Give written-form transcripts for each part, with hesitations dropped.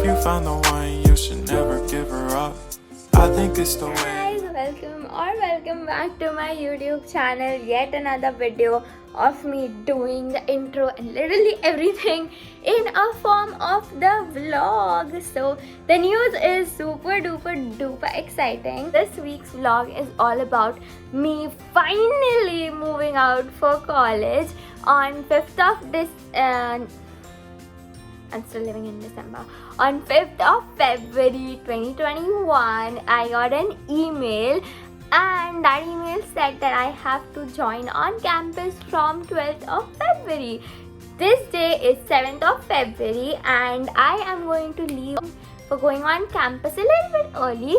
If you find the one, you should never give her up. I think it's the way. Guys, welcome back to my YouTube channel. Yet another video of me doing the intro and literally everything in a form of the vlog. So the news is super duper exciting. This week's vlog is all about me finally moving out for college on 5th of this I'm still living in December. On 5th of February 2021, I got an email, and that email said that I have to join on campus from 12th of February. This day is 7th of February, and I am going to leave for going on campus a little bit early,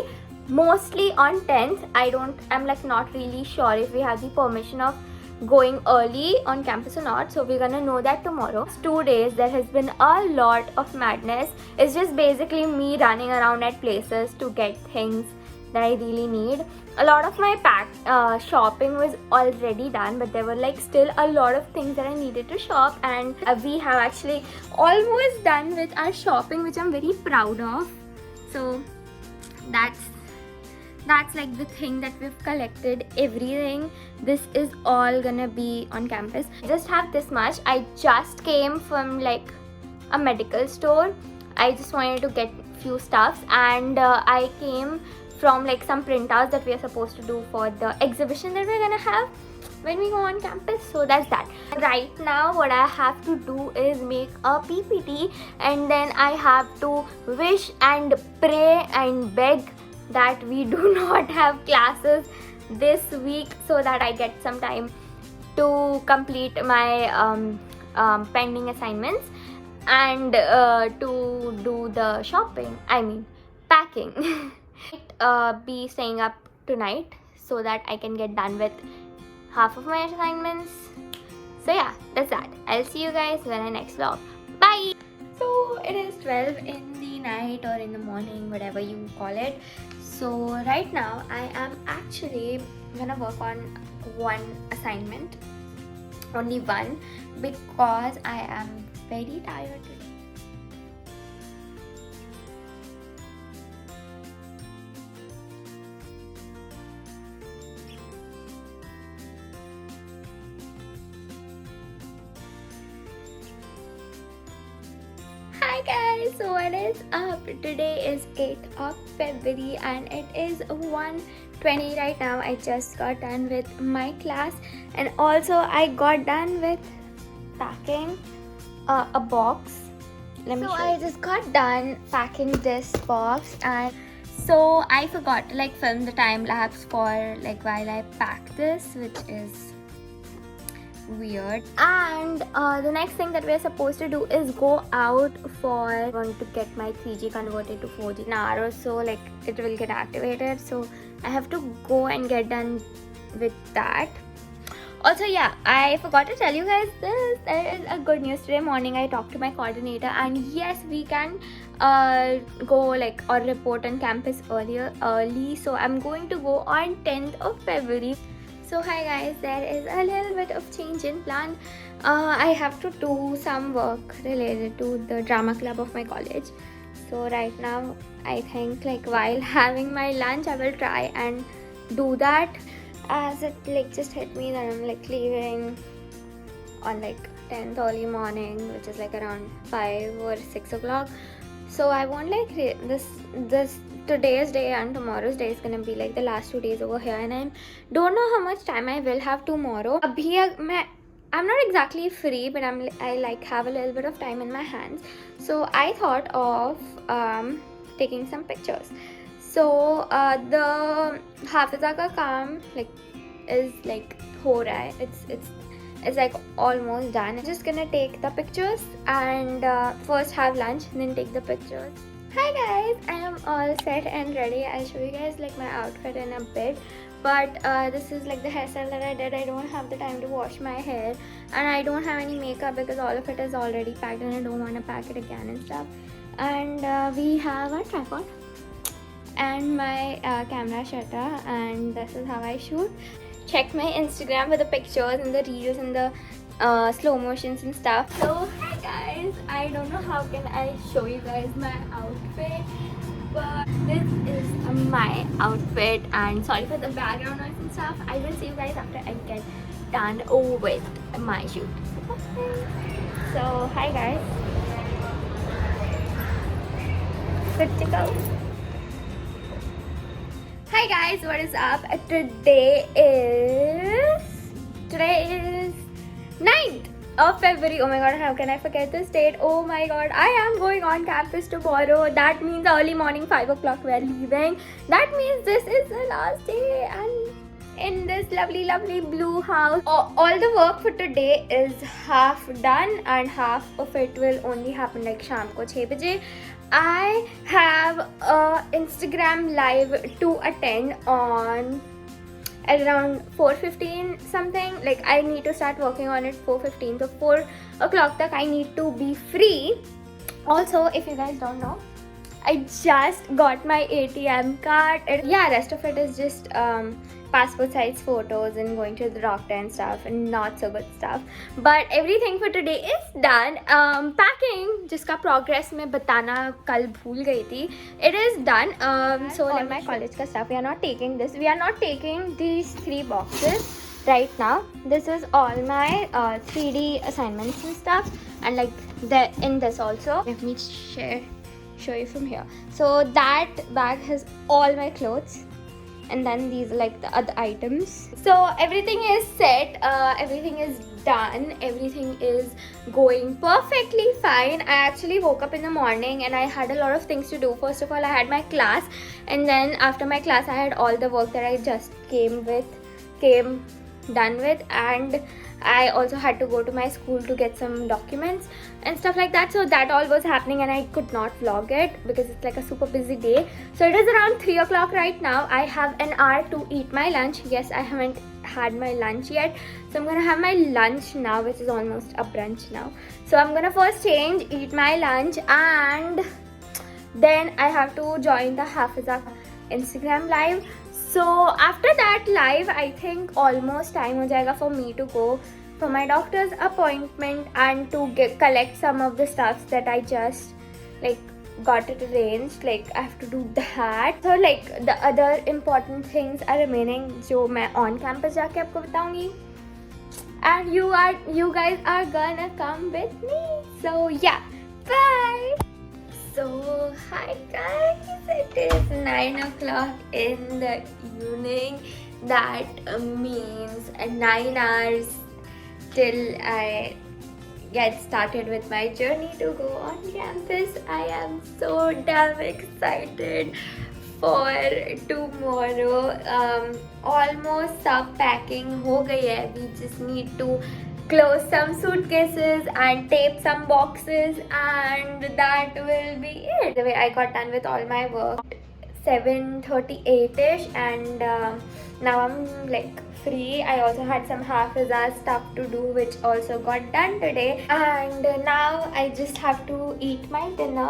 mostly on 10th. I'm like not really sure if we have the permission of going early on campus or not, so we're gonna know that tomorrow. 2 days there has been a lot of madness. It's just basically me running around at places to get things that I really need. A lot of my shopping was already done, but there were like still a lot of things that I needed to shop, and we have actually almost done with our shopping, which I'm very proud of. So that's like the thing that we've collected, everything. This is all gonna be on campus. I just have this much. I just came from like a medical store. I just wanted to get few stuffs, and I came from like some printouts that we are supposed to do for the exhibition that we're gonna have when we go on campus. So that's that. Right now what I have to do is make a PPT, and then I have to wish and pray and beg that we do not have classes this week, so that I get some time to complete my pending assignments and to do the shopping, packing. Be staying up tonight so that I can get done with half of my assignments. So yeah, that's that. I'll see you guys in the next vlog. Bye. So it is 12 in the night or in the morning, whatever you call it. So right now I am actually gonna work on one assignment, only one, because I am very tired today. Hi guys, so what is up? Today is 8th of February and it is 1:20 right now. I just got done with my class, and also I got done with packing a box. I just got done packing this box, and so I forgot to like film the time lapse for like while I pack this, which is weird. And the next thing that we're supposed to do is go out for going to get my 3G converted to 4G. An hour or so, like it will get activated, so I have to go and get done with that. Also, yeah, I forgot to tell you guys this. There is a good news. Today morning I talked to my coordinator, and yes, we can go like or report on campus early. So I'm going to go on 10th of February. So hi guys, there is a little bit of change in plan. I have to do some work related to the drama club of my college. So right now I think like while having my lunch I will try and do that, as it like just hit me that I'm like leaving on like 10th early morning, which is like around 5 or 6 o'clock. So I won't like this today's day and tomorrow's day is gonna be like the last 2 days over here, and I don't know how much time I will have tomorrow. I'm not exactly free, but I like have a little bit of time in my hands. So I thought of taking some pictures. So the Hafiza ka kaam like is like ho raha hai. It's like almost done. I'm just gonna take the pictures and first have lunch, then take the pictures. Hi guys, I am all set and ready. I'll show you guys like my outfit in a bit, but this is like the hairstyle that I did. I don't have the time to wash my hair, and I don't have any makeup because all of it is already packed and I don't want to pack it again and stuff. And we have a tripod and my camera shutter, and this is how I shoot. Check my Instagram for the pictures and the reels and the slow motions and stuff. So hi guys, guys, I don't know how can I show you guys my outfit, but this is my outfit, and sorry for the background noise and stuff. I will see you guys after I get done with my shoot. So hi guys, good to go. Hi guys, what is up? Today is 9th of February. Oh my god, how can I forget this date? Oh my god, I am going on campus tomorrow. That means early morning, 5 o'clock we are leaving. That means this is the last day, and in this lovely blue house, all the work for today is half done and half of it will only happen like sham ko 6 baje. I have a Instagram live to attend on at around 4:15 something. Like I need to start working on it 4:15, so 4 o'clock tak I need to be free. Also, if you guys don't know, I just got my ATM card. Yeah, rest of it is just passport size photos and going to the doctor and stuff and not so good stuff. But everything for today is done. Packing, जिसका progress मैं बताना कल भूल गई थी. It is done. So all my college का stuff. We are not taking this. We are not taking these 3 boxes right now. This is all my 3D assignments and stuff. And like in this also. Let me show you from here. So that bag has all my clothes, and then these are like the other items. So everything is set, everything is done, everything is going perfectly fine. I actually woke up in the morning and I had a lot of things to do. First of all, I had my class, and then after my class I had all the work that I just came done with, and I also had to go to my school to get some documents and stuff like that. So that all was happening and I could not vlog it because it's like a super busy day. So it is around 3 o'clock right now. I have an hour to eat my lunch. Yes, I haven't had my lunch yet, so I'm gonna have my lunch now, which is almost a brunch now. So I'm gonna first change, eat my lunch, and then I have to join the Hafiza Instagram live. So after that live, I think almost time ho jayega for me to go for my doctor's appointment and to collect some of the stuffs that I just like got it arranged. Like I have to do that. So like the other important things are remaining, जो मैं on campus जाके आपको बताऊंगी. And you guys are gonna come with me. So yeah, bye. So hi guys, it is 9 o'clock in the evening. That means 9 hours till I get started with my journey to go on campus. I am so damn excited for tomorrow. Almost सब packing हो गई है. We just need to close some suitcases and tape some boxes, and that will be it. The way I got done with all my work 7:38ish, and now I'm like free. I also had some Hafiza stuff to do, which also got done today, and now I just have to eat my dinner,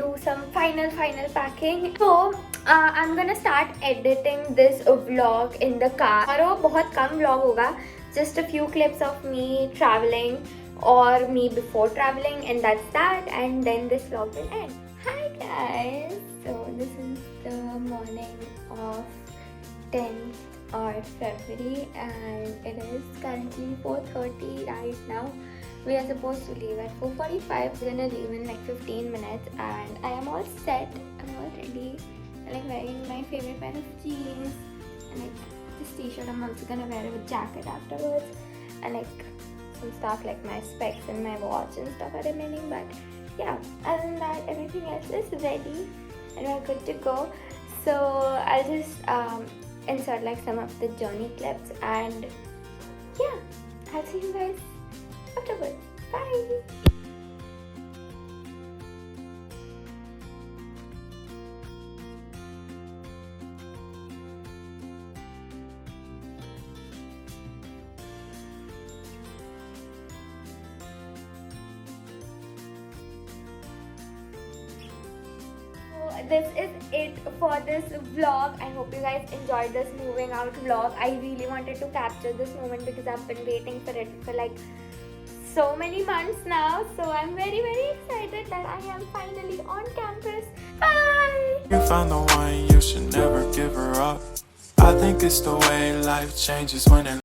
do some final packing. So I'm gonna start editing this vlog in the car. Tomorrow बहुत कम vlog होगा, just a few clips of me traveling or me before traveling, and that's that, and then this vlog will end. Hi guys, so this is the morning of 10th of February and it is currently 4:30 right now. We are supposed to leave at 4:45. We're gonna leave in like 15 minutes, and I am all set. I'm all ready. I'm like wearing my favorite pair of jeans and like this t-shirt. I'm also gonna wear a jacket afterwards, and like some stuff like my specs and my watch and stuff are remaining. But yeah, other than that, everything else is ready and we're good to go. So I'll just insert like some of the journey clips, and yeah, I'll see you guys afterwards. Bye. This is it for this vlog. I hope you guys enjoyed this moving out vlog. I really wanted to capture this moment because I've been waiting for it for like so many months now. So I'm very excited that I am finally on campus. Bye! You found the one, you should never give her up. I think it's the way life changes when it